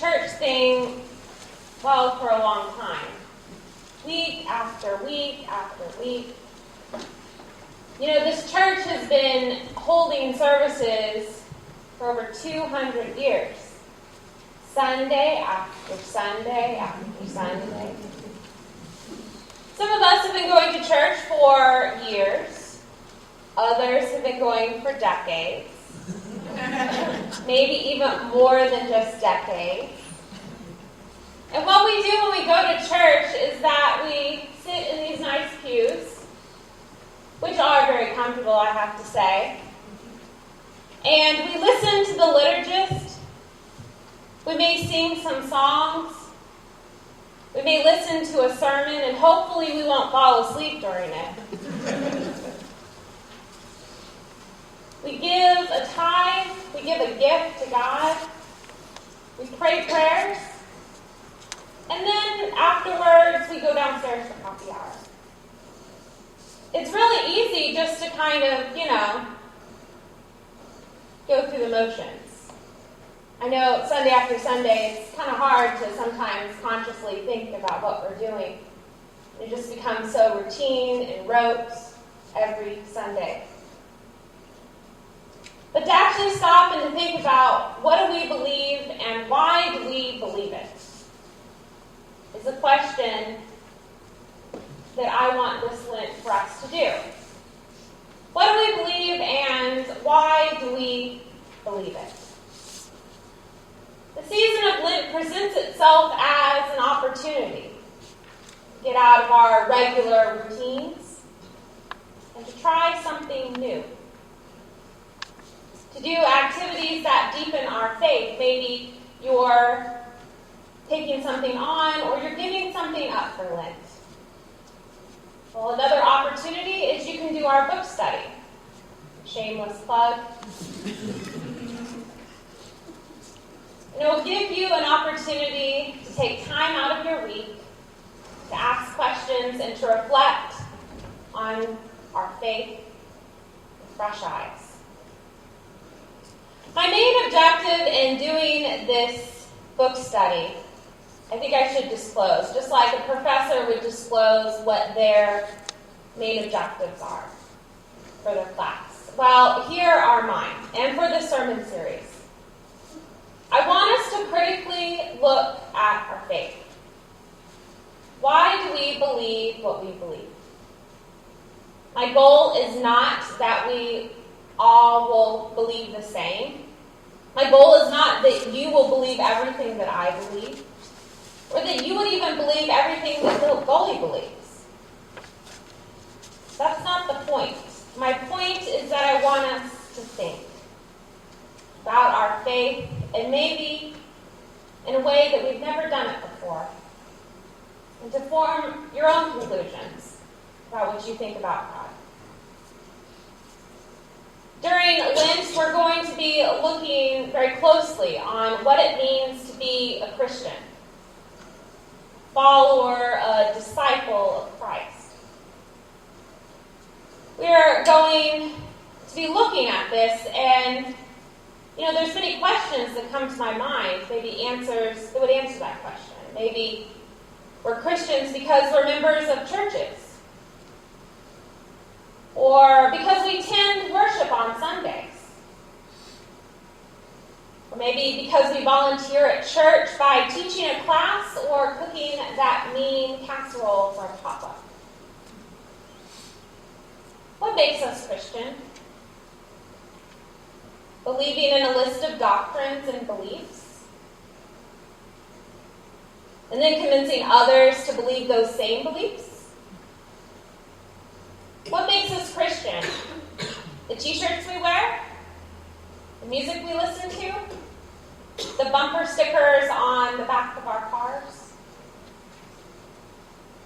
church thing, well, for a long time. Week after week after week. You know, this church has been holding services for over 200 years. Sunday after Sunday after Sunday. Some of us have been going to church for years. Others have been going for decades. Maybe even more than just decades. And what we do when we go to church is that we sit in these nice pews, which are very comfortable, I have to say. And we listen to the liturgist. We may sing some songs. We may listen to a sermon, and hopefully we won't fall asleep during it. We give a tithe. We give a gift to God. We pray prayers. And then afterwards, we go downstairs for coffee hour. It's really easy just to kind of, go through the motions. I know Sunday after Sunday, it's kind of hard to sometimes consciously think about what we're doing. It just becomes so routine and rote every Sunday. But to actually stop and to think about what do we believe and why do we believe it is a question that I want this Lent for us to do. What do we believe and why do we believe it? The season of Lent presents itself as an opportunity to get out of our regular routines and to try something new. To do activities that deepen our faith. Maybe you're taking something on or you're giving something up for Lent. Well, another opportunity is you can do our book study. Shameless plug. And it will give you an opportunity to take time out of your week to ask questions and to reflect on our faith with fresh eyes. My main objective in doing this book study, I think I should disclose, just like a professor would disclose what their main objectives are for their class. Well, here are mine, and for this sermon series. I want us to critically look at our faith. Why do we believe what we believe? My goal is not that we all will believe the same. My goal is not that you will believe everything that I believe, or that you would even believe everything that Little Gully believes. That's not the point. My point is that I want us to think about our faith, and maybe in a way that we've never done it before, and to form your own conclusions about what you think about God. During Lent, we're going to be looking very closely on what it means to be a Christian, follower, a disciple of Christ. We are going to be looking at this, and there's many questions that come to my mind, maybe answers that would answer that question. Maybe we're Christians because we're members of churches, or because we tend worship on Sundays, or maybe because we volunteer at church by teaching a class or cooking that mean casserole for a potluck. What makes us Christian? Believing in a list of doctrines and beliefs, and then convincing others to believe those same beliefs? What makes us Christian? The t-shirts we wear? The music we listen to? The bumper stickers on the back of our cars?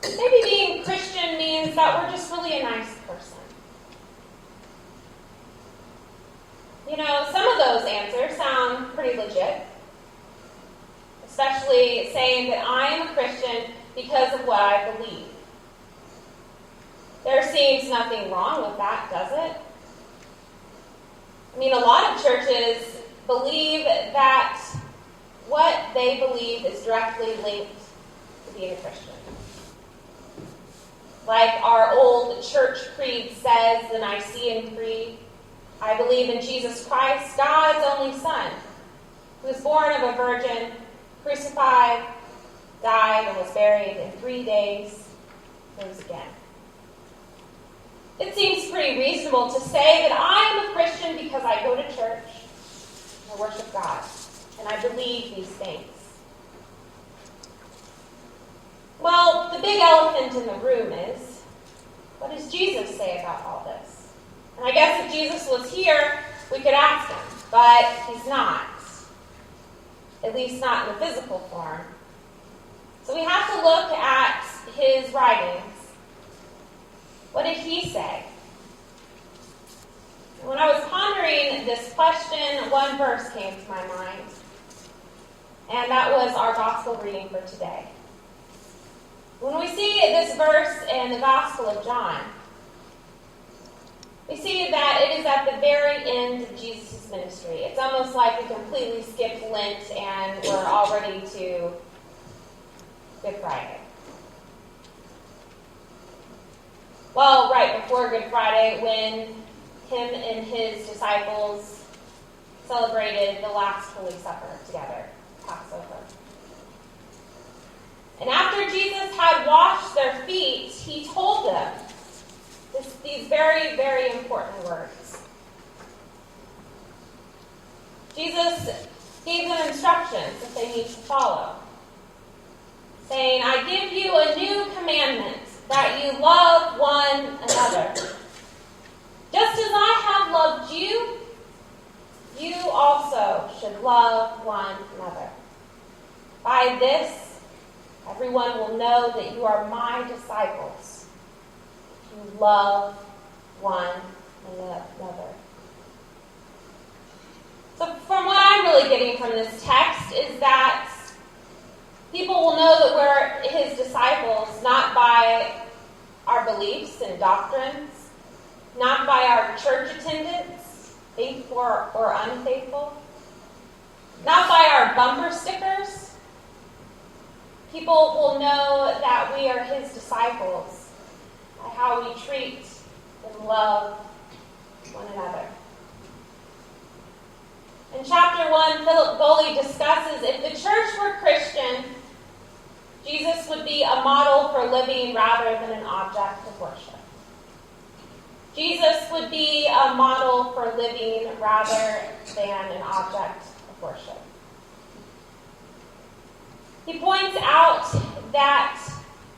Maybe being Christian means that we're just really a nice person. Some of those answers sound pretty legit, especially saying that I am a Christian because of what I believe. There seems nothing wrong with that, does it? A lot of churches believe that what they believe is directly linked to being a Christian. Like our old church creed says, the Nicene Creed, I believe in Jesus Christ, God's only Son, who was born of a virgin, crucified, died, and was buried, in 3 days rose again. It seems pretty reasonable to say that I am a Christian because I go to church, I worship God, and I believe these things. Well, the big elephant in the room is, what does Jesus say about all this? And I guess if Jesus was here, we could ask him, but he's not. At least not in the physical form. So we have to look at his writings. What did he say? When I was pondering this question, one verse came to my mind, and that was our gospel reading for today. When we see this verse in the Gospel of John, we see that it is at the very end of Jesus' ministry. It's almost like we completely skipped Lent and we're already to Good Friday. Well, right before Good Friday, when him and his disciples celebrated the last Holy Supper together, Passover. And after Jesus had washed their feet, he told them these very, very important words. Jesus gave them instructions that they need to follow, saying, I give you a new commandment, that you love one another. Just as I have loved you, you also should love one another. By this, everyone will know that you are my disciples. You love one another. So from what I'm really getting from this text is that people will know that we're his disciples not by our beliefs and doctrines, not by our church attendance, faithful or unfaithful, not by our bumper stickers. People will know that we are his disciples by how we treat and love one another. In chapter 1, Philip Foley discusses if the church were Christian, Jesus would be a model for living rather than an object of worship. Jesus would be a model for living rather than an object of worship. He points out that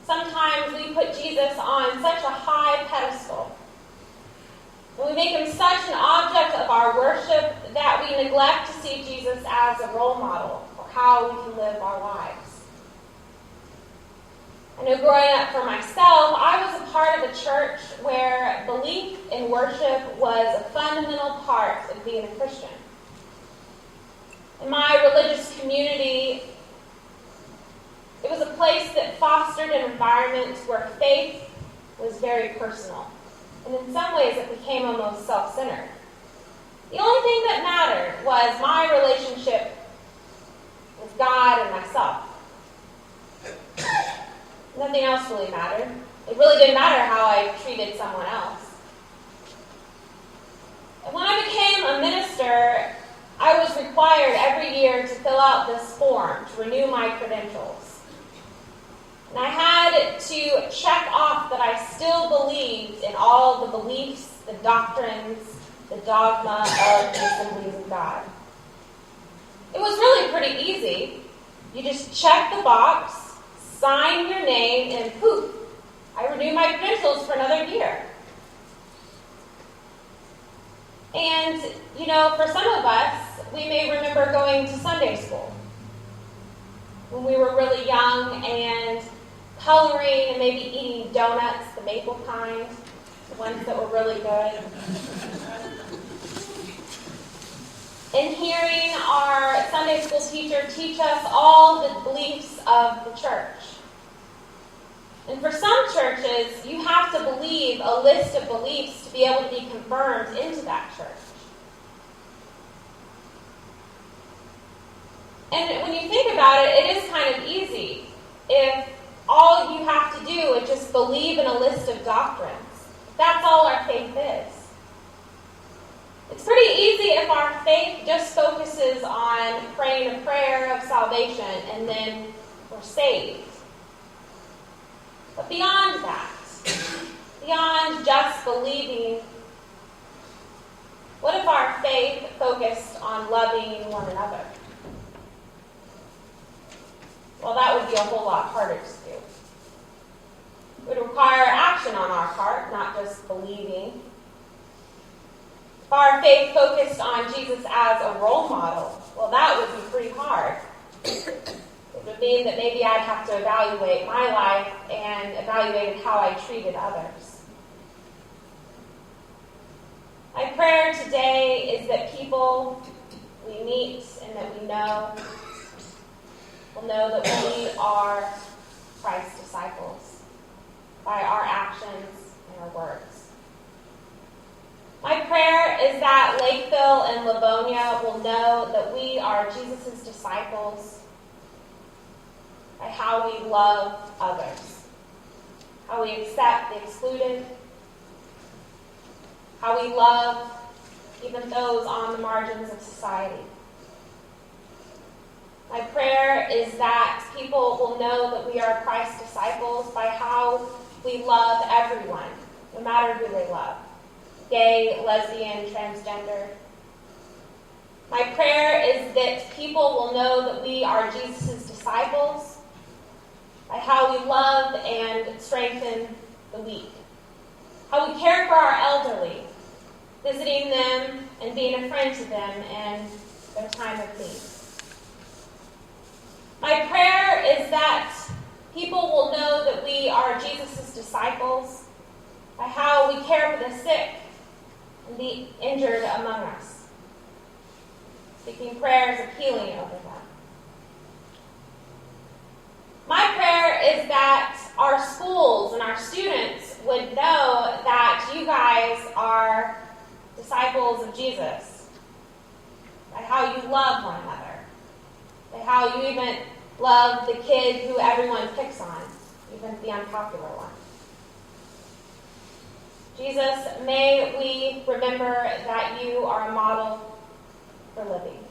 sometimes we put Jesus on such a high pedestal, and we make him such an object of our worship that we neglect to see Jesus as a role model for how we can live our lives. I know growing up for myself, I was a part of a church where belief in worship was a fundamental part of being a Christian. In my religious community, it was a place that fostered an environment where faith was very personal. And in some ways, it became almost self-centered. The only thing that mattered was my relationship with God and myself. Nothing else really mattered. It really didn't matter how I treated someone else. And when I became a minister, I was required every year to fill out this form to renew my credentials. And I had to check off that I still believed in all the beliefs, the doctrines, the dogma of the Assemblies of God. It was really pretty easy. You just check the box, sign your name, and poof, I renew my credentials for another year. And, for some of us, we may remember going to Sunday school when we were really young and coloring and maybe eating donuts, the maple kind, the ones that were really good. And hearing our Sunday school teacher teach us all the beliefs of the church. And for some churches, you have to believe a list of beliefs to be able to be confirmed into that church. And when you think about it, it is kind of easy if all you have to do is just believe in a list of doctrines. That's all our faith is. It's pretty easy if our faith just focuses on praying a prayer of salvation and then we're saved. But beyond that, beyond just believing, what if our faith focused on loving one another? Well, that would be a whole lot harder to do. It would require action on our part, not just believing. If our faith focused on Jesus as a role model, well, that would be pretty hard. It would mean that maybe I'd have to evaluate my life and evaluate how I treated others. My prayer today is that people we meet and that we know will know that we are Christ's disciples by our actions and our words. My prayer is that Lakeville and Livonia will know that we are Jesus' disciples by how we love others, how we accept the excluded, how we love even those on the margins of society. My prayer is that people will know that we are Christ's disciples by how we love everyone, no matter who they love. Gay, lesbian, transgender. My prayer is that people will know that we are Jesus' disciples by how we love and strengthen the weak, how we care for our elderly, visiting them and being a friend to them in their time of need. My prayer is that people will know that we are Jesus' disciples by how we care for the sick and the injured among us, speaking prayers of healing over them. My prayer is that our schools and our students would know that you guys are disciples of Jesus by how you love one another, by how you even love the kid who everyone picks on, even the unpopular one. Jesus, may we remember that you are a model for living.